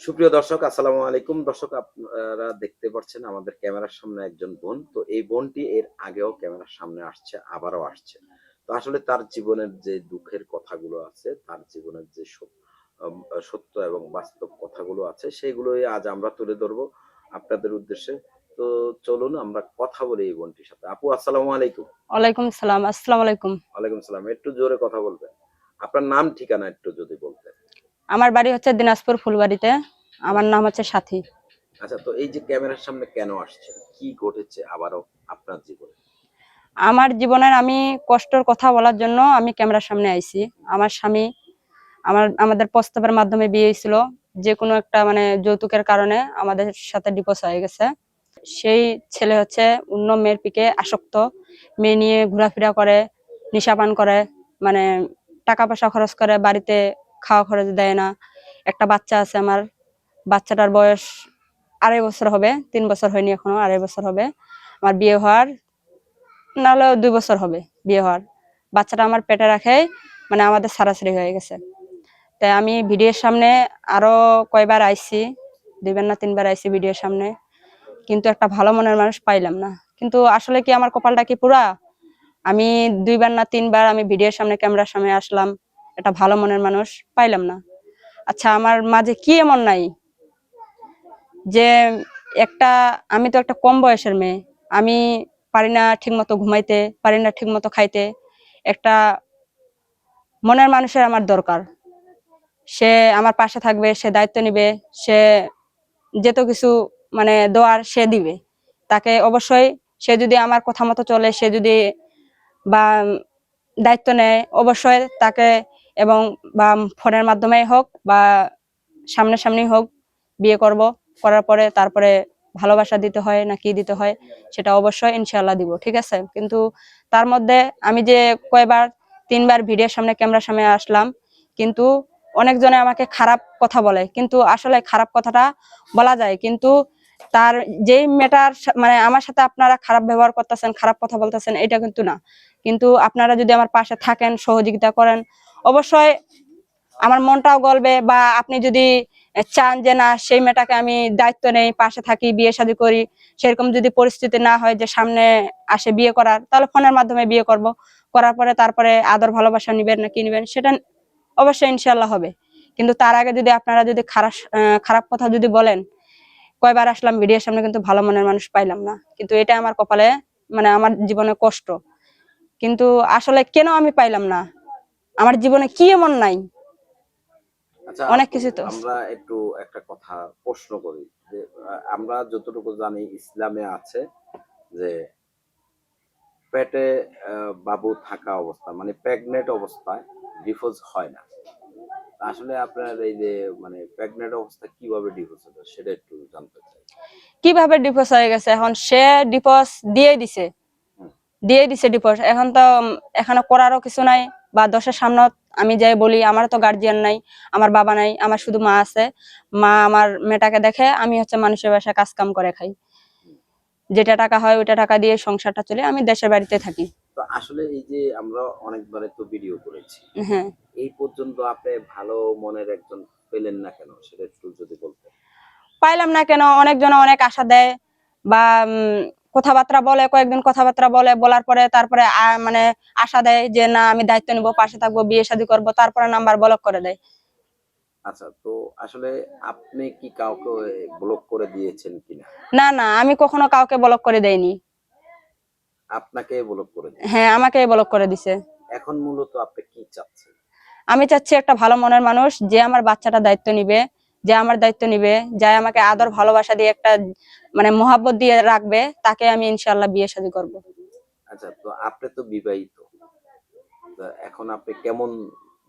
সুপ্রিয় দর্শক, আসসালামু আলাইকুম। দর্শক, আপনারা দেখতে পাচ্ছেন আমাদের ক্যামেরার সামনে একজন বোন। তো এই বোনটি এর আগেও ক্যামেরার সামনে আসছে, আবারও আসছে। তো আসলে তার জীবনের যে দুঃখের কথাগুলো আছে, তার জীবনের যে সত্য এবং বাস্তব কথাগুলো আছে, সেগুলোই আজ আমরা তুলে ধরবো আপনাদের উদ্দেশ্যে। তো চলুন আমরা কথা বলি এই বোনটির সাথে। আপু, আসসালামু আলাইকুম। ওয়ালাইকুম সালাম। আসসালামু আলাইকুম। ওয়ালাইকুম সালাম। একটু জোরে কথা বলবেন। আপনার নাম ঠিকানা একটু যদি বলতেন। আমার বাড়ি হচ্ছে দিনাজপুর ফুলবাড়িতে। হুম। আমার নাম হচ্ছে সাথী। আচ্ছা, তো এই যে ক্যামেরার সামনে কেন আসছেন? কি ঘটেছে আবারও আপনার জীবনে? আমার জীবনের আমি কষ্টের কথা বলার জন্য আমি ক্যামেরার সামনে আইছি। আমার স্বামী আমাদের প্রস্তাবের মাধ্যমে বিয়ে হয়েছিল। যে কোনো একটা যৌতুকের কারণে আমাদের সাথে ডিভোর্স হয়ে গেছে। সেই ছেলে হচ্ছে অন্য মেয়ের পিকে আসক্ত। মেয়ে নিয়ে ঘোরাফেরা করে, নেশাপান করে, মানে টাকা পয়সা খরচ করে, বাড়িতে খাওয়া খরচ দেয় না। একটা বাচ্চা আছে আমার। বাচ্চাটার বয়স 2.5 বছর হবে, 3 বছর হয়নি এখনো, 2.5 বছর হবে আমার বিয়ে হওয়ার। নাহলে 2 বছর হবে বিয়ে হওয়ার। বাচ্চাটা আমার পেটে রাখে, আমাদের ছাড়াছাড়ি হয়ে গেছে। তাই আমি ভিডিওর সামনে আরো কয়বার আইছি, 2বার না 3বার আইছি ভিডিওর সামনে, কিন্তু একটা ভালো মনের মানুষ পাইলাম না। কিন্তু আসলে কি আমার কপালটা কি পুরা? আমি 2বার না 3বার আমি ভিডিওর সামনে, ক্যামেরার সামনে আসলাম, একটা ভালো মনের মানুষ পাইলাম না। আচ্ছা, আমার মাঝে কি এমন নাই যে একটা, আমি তো একটা কম বয়সের মেয়ে। আমি পারি না ঠিক মতো ঘুমাইতে, পারি না ঠিক মতো খাইতে। একটা মনের মানুষের আমার দরকার। সে আমার পাশে থাকবে, সে দায়িত্ব নিবে, সে যেত কিছু দেওয়ার সে দিবে। তাকে অবশ্যই, সে যদি আমার কথা মতো চলে, সে যদি বা দায়িত্ব নেয়, অবশ্যই তাকে, এবং বা ফোনের মাধ্যমে হোক বা সামনাসামনি হোক, বিয়ে করব। করার পরে তারপরে ভালোবাসা দিতে হয় না কি দিতে হয়, সেটা অবশ্যই ইনশাআল্লাহ দিব, ঠিক আছে। কিন্তু তার মধ্যে আমি যে কয়বার 3বার ভিডিওর সামনে, ক্যামেরার সামনে আসলাম, কিন্তু অনেকজনে আমাকে খারাপ কথা বলে। কিন্তু আসলে খারাপ কথাটা বলা যায়, কিন্তু তার যেই মেটার আমার সাথে আপনারা খারাপ ব্যবহার করতেছেন, খারাপ কথা বলতেছেন, এটা কিন্তু না। কিন্তু আপনারা যদি আমার পাশে থাকেন, সহযোগিতা করেন, অবশ্যই আমার মনটাও গলবে। বা আপনি যদি চান যে না, সেই মেয়েটাকে আমি দায়িত্ব নেই, পাশে থাকি, বিয়ে শাদী করি, সেরকম যদি পরিস্থিতি না হয় যে সামনে আসে বিয়ে করার, তাহলে ফোনের মাধ্যমে বিয়ে করব। করার পরে তারপরে আদর ভালোবাসা নিবেন না কি নিবেন, সেটা অবশ্যই ইনশাল্লাহ হবে। কিন্তু তার আগে যদি আপনারা যদি খারাপ কথা যদি বলেন, কয়বার আসলাম ভিডিওর সামনে, কিন্তু ভালো মনের মানুষ পাইলাম না। কিন্তু এটা আমার কপালে, আমার জীবনে কষ্ট। কিন্তু আসলে কেন আমি পাইলাম না? আমার জীবনে কি এমন নাই? আচ্ছা অনেক আপু, কিছু তো। আমরা একটু একটা কথা প্রশ্ন করি যে আমরা যতটুকু জানি ইসলামে আছে যে পেটে বাবু থাকা অবস্থা মানে প্রেগনেন্ট অবস্থায় ডিভোর্স হয় না। আসলে আপনার এই যে প্রেগনেন্ট অবস্থা কিভাবে ডিভোর্স হলো সেটা একটু জানতে চাই। কিভাবে ডিভোর্স হয়ে গেছে? এখন সে ডিভোর্স দিয়ে দিছে, হুম। ডিভোর্স। এখন তো এখানে করারও কিছু নাই। বা দশের সামনে আমি যাই বলি, আমার তো গার্জিয়ান নাই, আমার বাবা নাই, আমার শুধু মা আছে। মা আমার মেয়েটাকে দেখে, আমি হচ্ছে মানুষের বাসায় কাজ কাম করে খাই। হুম। যেটা টাকা হয় ওইটা টাকা দিয়ে সংসারটা চলে, আমি দেশের বাড়িতে থাকি। তো আসলে এই যে আমরা অনেকবারে তো ভিডিও করেছি, হ্যাঁ, এই পর্যন্ত আপনি ভালো মনের একজন পেলেন না কেন সেটা একটু যদি বলতেন। পাইলাম না কেন? অনেকজন অনেক আশা দেয়, বা কথাবার্তা বলে, কয়েকদিন কথাবার্তা বলে, বলার পরে তারপরে আশা দেয় যে না, আমি দায়িত্ব নিবো, পাশে থাকবো, বিয়ে শাদী করবো, তারপরে নাম্বার ব্লক করে দেয়। আচ্ছা, তো আসলে আপনি কি কাউকে ব্লক করে দিয়েছেন কিনা? না না, আমি কখনো কাউকে ব্লক করে দেইনি। আপনাকে ব্লক করে দিয়েছে। হ্যাঁ, আমাকে ব্লক করে দিছে। এখন মূলত আপনি কি চাচ্ছেন? আমি চাচ্ছি একটা ভালো মনের মানুষ, যে আমার বাচ্চাটা দায়িত্ব নিবে, যে আমার দায়িত্ব নিবে, যা আমাকে আদর ভালোবাসা দিয়ে একটা মহাব্বত দিয়ে রাখবে, তাকে আমি ইনশাআল্লাহ বিয়ে শাদী করবো। আচ্ছা, তো আপনি তো বিবাহিত। তো এখন আপনি কেমন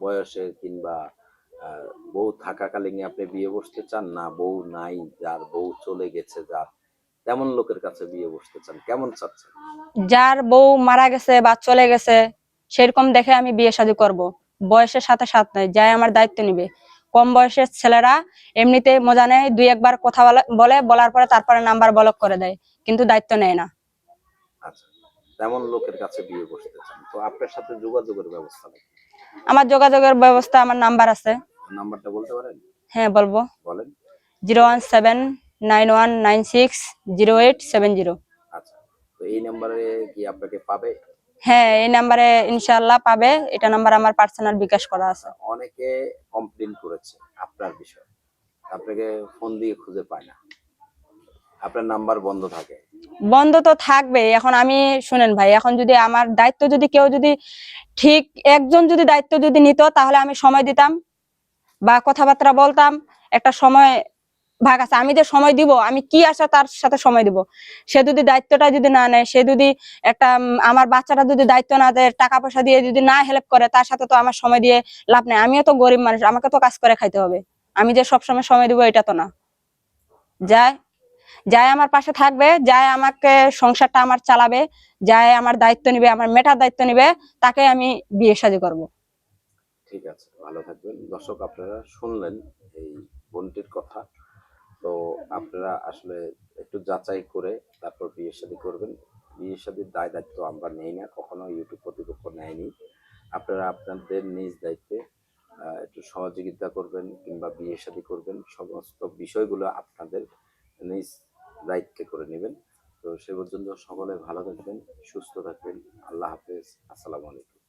বয়সে কিংবা বউ থাকাকালীন আপনি বিয়ে বসতে চান, না বউ নাই, যার বউ চলে গেছে যার, তেমন লোকের কাছে বিয়ে বসতে চান? কেমন চাচ্ছেন? যার বউ মারা গেছে বা চলে গেছে, সেরকম দেখে আমি বিয়ে শাদী করব। বয়সের সাথে সাথ নাই, যাই আমার দায়িত্ব নিবে। কম বয়সের ছেলেরা এমনিতে মজা নেয়, 2 একবার কথা বলে, বলার পরে তারপরে নাম্বার ব্লক করে দেয়, কিন্তু দায়িত্ব নেয় না। আচ্ছা, তেমন লোকের কাছে বিয়ে বসতে চান, তো আপনার সাথে যোগাযোগের ব্যবস্থা নাকি? আমার যোগাযোগের ব্যবস্থা, আমার নাম্বার আছে। নাম্বারটা বলতে পারেন? হ্যাঁ, বলবো। বলেন। 01791960870। আচ্ছা, তো এই নাম্বারে কি আপনাকে পাবে? হ্যাঁ, এই নাম্বারে ইনশাআল্লাহ পাবে। এটা নাম্বার আমার পার্সোনাল বিকাশ করা আছে। অনেকে কমপ্লেইন করেছে আপনার বিষয়ে, আপনাকে ফোন দিয়ে খুঁজে পায় না, আপনার নাম্বার বন্ধ থাকে। বন্ধ তো থাকবে। এখন আমি শুনেন ভাই, এখন যদি আমার দায়িত্ব যদি কেউ যদি ঠিক একজন যদি দায়িত্ব যদি নিত, তাহলে আমি সময় দিতাম বা কথাবার্তা বলতাম। একটা সময় ভাগ আছে, আমি যে সময় দিব, আমি কি আসে তার সাথে সময় দিব। সে যদি দায়িত্বটা যদি না নেয়, সে যদি একটা আমার বাচ্চাটা যদি দায়িত্ব না দেয়, টাকা পয়সা দিয়ে যদি না হেল্প করে, তার সাথে তো আমার সময় দিয়ে লাভ নেই। আমিও তো গরিব মানুষ, আমাকে তো কাজ করে খাইতে হবে। আমি যে সবসময় সময় দিব এটা তো না। যায় যায় আমার পাশে থাকবে, যায় আমাকে সংসারটা আমার চালাবে, যায় আমার দায়িত্ব নিবে, আমার মেটার দায়িত্ব নিবে, তাকে আমি বিয়ে শাদী করবো। ঠিক আছে, ভালো থাকবেন। দর্শক, আপনারা শুনলেন এই বোনটির কথা। তো আপনারা আসলে একটু যাচাই করে তারপর বিয়ে শাদী করবেন। বিয়ে শাদীর দায় দায়িত্ব আমরা নেই না, কখনো ইউটিউব কর্তৃপক্ষ নেয়নি। আপনারা আপনাদের নিজ দায়িত্বে একটু সহযোগিতা করবেন কিংবা বিয়ে শাদী করবেন, সমস্ত বিষয়গুলো আপনাদের নিজ দায়িত্বে করে নেবেন। তো সে পর্যন্ত সকলে ভালো থাকবেন, সুস্থ থাকবেন। আল্লাহ হাফেজ। আসসালামু আলাইকুম।